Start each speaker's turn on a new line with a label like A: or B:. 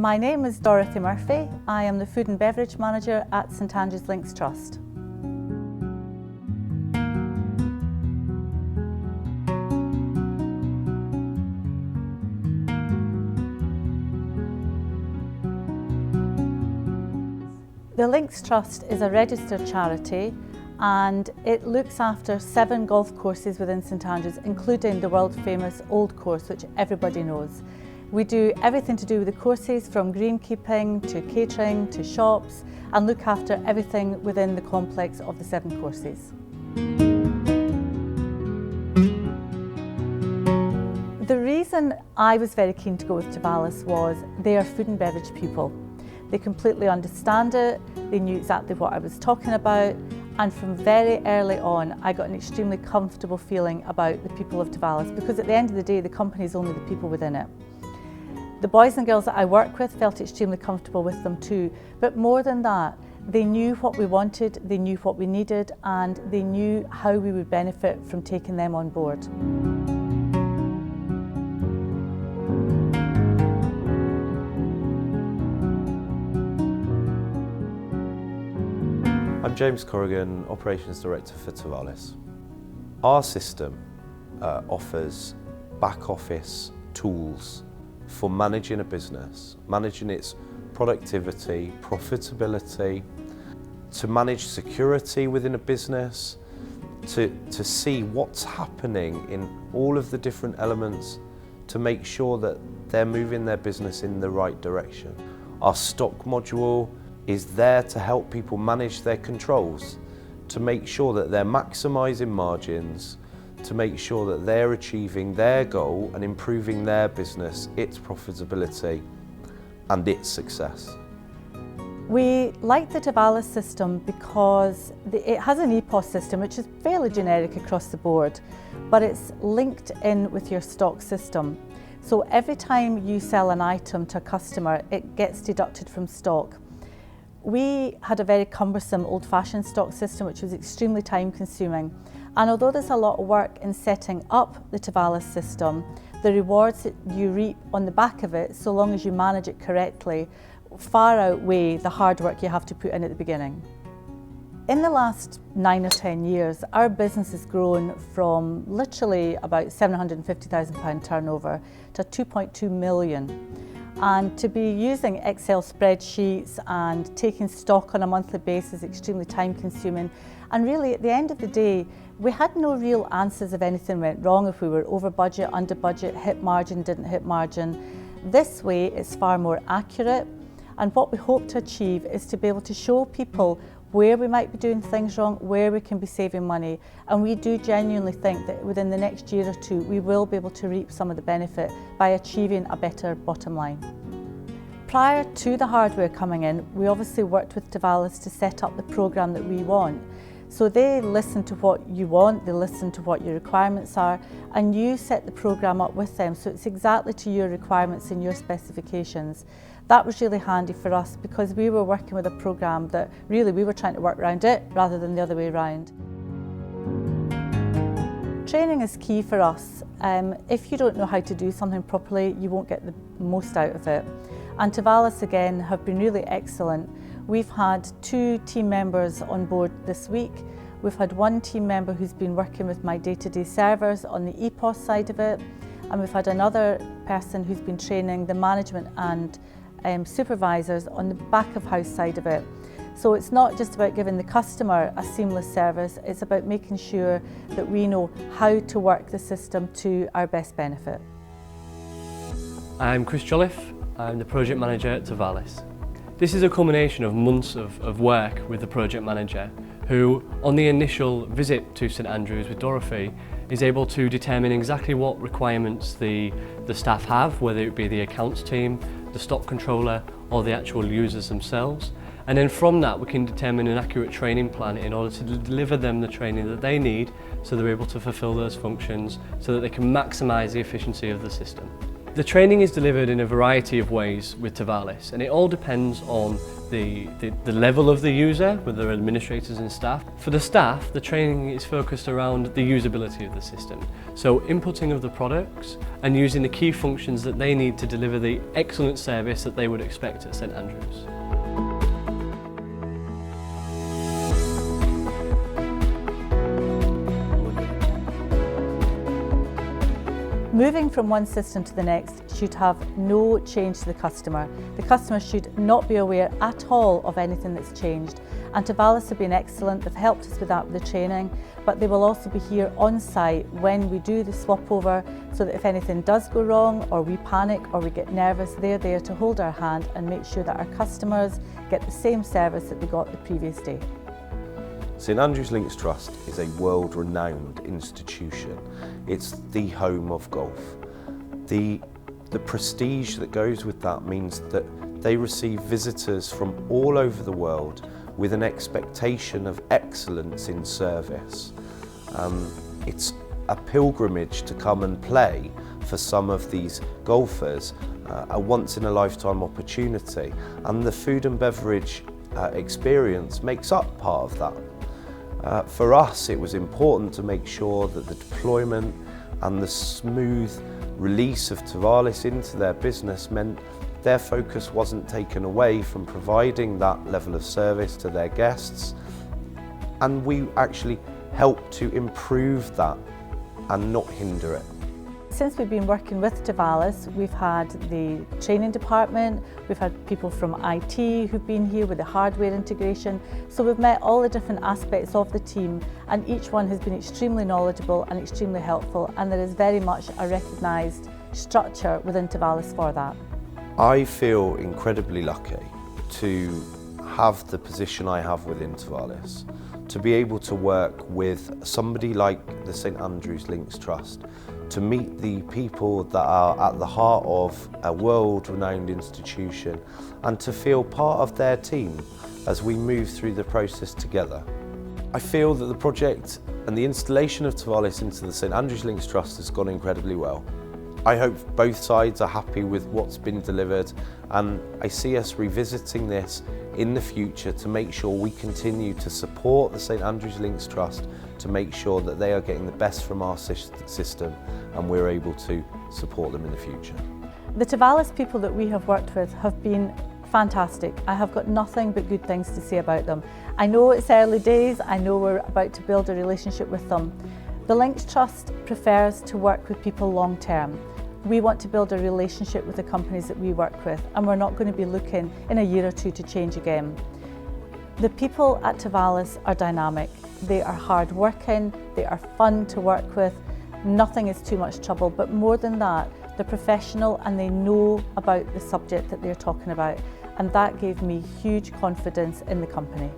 A: My name is Dorothy Murphy. I am the Food and Beverage Manager at St Andrew's Links Trust. The Links Trust is a registered charity and it looks after 7 golf courses within St Andrews, including the world famous Old Course, which everybody knows. We do everything to do with the courses, from greenkeeping to catering to shops, and look after everything within the complex of the 7 courses. The reason I was very keen to go with Tavalis was they are food and beverage people. They completely understand it, they knew exactly what I was talking about, and from very early on I got an extremely comfortable feeling about the people of Tevalis, because at the end of the day the company is only the people within it. The boys and girls that I work with felt extremely comfortable with them too, but more than that, they knew what we wanted, they knew what we needed, and they knew how we would benefit from taking them on board.
B: I'm James Corrigan, Operations Director for Tavalis. Our system offers back office tools for managing a business, managing its productivity, profitability, to manage security within a business, to see what's happening in all of the different elements to make sure that they're moving their business in the right direction. Our stock module is there to help people manage their controls, to make sure that they're maximising margins, to make sure that they're achieving their goal and improving their business, its profitability and its success.
A: We like the Tevalis system because it has an Epos system which is fairly generic across the board, but it's linked in with your stock system. So every time you sell an item to a customer, it gets deducted from stock. We had a very cumbersome old-fashioned stock system which was extremely time-consuming, and although there's a lot of work in setting up the Tevalis system, the rewards that you reap on the back of it, so long as you manage it correctly, far outweigh the hard work you have to put in at the beginning. In the last 9 or 10 years, our business has grown from literally about £750,000 turnover to 2.2 million. And to be using Excel spreadsheets and taking stock on a monthly basis is extremely time consuming. And really at the end of the day, we had no real answers if anything went wrong, if we were over budget, under budget, hit margin, didn't hit margin. This way it's far more accurate, and what we hope to achieve is to be able to show people where we might be doing things wrong, where we can be saving money, and we do genuinely think that within the next year or two we will be able to reap some of the benefit by achieving a better bottom line. Prior to the hardware coming in, we obviously worked with Tavalis to set up the programme that we want. So they listen to what you want, they listen to what your requirements are, and you set the programme up with them so it's exactly to your requirements and your specifications. That was really handy for us because we were working with a programme that really we were trying to work around it rather than the other way around. Training is key for us. If you don't know how to do something properly, you won't get the most out of it. And Tavalis again have been really excellent. We've had 2 team members on board this week. We've had 1 team member who's been working with my day-to-day servers on the Epos side of it, and we've had another person who's been training the management and supervisors on the back of house side of it. So it's not just about giving the customer a seamless service, it's about making sure that we know how to work the system to our best benefit.
C: I'm Chris Jolliffe, I'm the project manager at Tavalis. This is a culmination of months of work with the project manager, who on the initial visit to St Andrews with Dorothy is able to determine exactly what requirements the staff have, whether it be the accounts team, the stock controller or the actual users themselves. And then from that we can determine an accurate training plan in order to deliver them the training that they need so they're able to fulfil those functions so that they can maximise the efficiency of the system. The training is delivered in a variety of ways with Tavalis, and it all depends on the level of the user, whether they're administrators and staff. For the staff, the training is focused around the usability of the system. So inputting of the products and using the key functions that they need to deliver the excellent service that they would expect at St Andrews.
A: Moving from one system to the next should have no change to the customer. The customer should not be aware at all of anything that's changed. And Tavalis have been excellent, they've helped us with that with the training, but they will also be here on site when we do the swap over, so that if anything does go wrong or we panic or we get nervous, they're there to hold our hand and make sure that our customers get the same service that they got the previous day.
B: St Andrews Links Trust is a world-renowned institution. It's the home of golf. The prestige that goes with that means that they receive visitors from all over the world with an expectation of excellence in service. It's a pilgrimage to come and play for some of these golfers, a once-in-a-lifetime opportunity, and the food and beverage experience makes up part of that. For us, it was important to make sure that the deployment and the smooth release of Tavalis into their business meant their focus wasn't taken away from providing that level of service to their guests, and we actually helped to improve that and not hinder it.
A: Since we've been working with Tevalis, we've had the training department, we've had people from IT who've been here with the hardware integration, so we've met all the different aspects of the team, and each one has been extremely knowledgeable and extremely helpful, and there is very much a recognised structure within Tevalis for that.
B: I feel incredibly lucky to have the position I have within Tavalis, to be able to work with somebody like the St Andrews Links Trust, to meet the people that are at the heart of a world-renowned institution, and to feel part of their team as we move through the process together. I feel that the project and the installation of Tavalis into the St Andrews Links Trust has gone incredibly well. I hope both sides are happy with what's been delivered, and I see us revisiting this in the future to make sure we continue to support the St Andrews Links Trust, to make sure that they are getting the best from our system and we're able to support them in the future.
A: The Tevalis people that we have worked with have been fantastic. I have got nothing but good things to say about them. I know it's early days, I know we're about to build a relationship with them. The Links Trust prefers to work with people long term. We want to build a relationship with the companies that we work with, and we're not going to be looking in a year or two to change again. The people at Tavalis are dynamic. They are hard working, they are fun to work with, nothing is too much trouble, but more than that, they're professional and they know about the subject that they're talking about, and that gave me huge confidence in the company.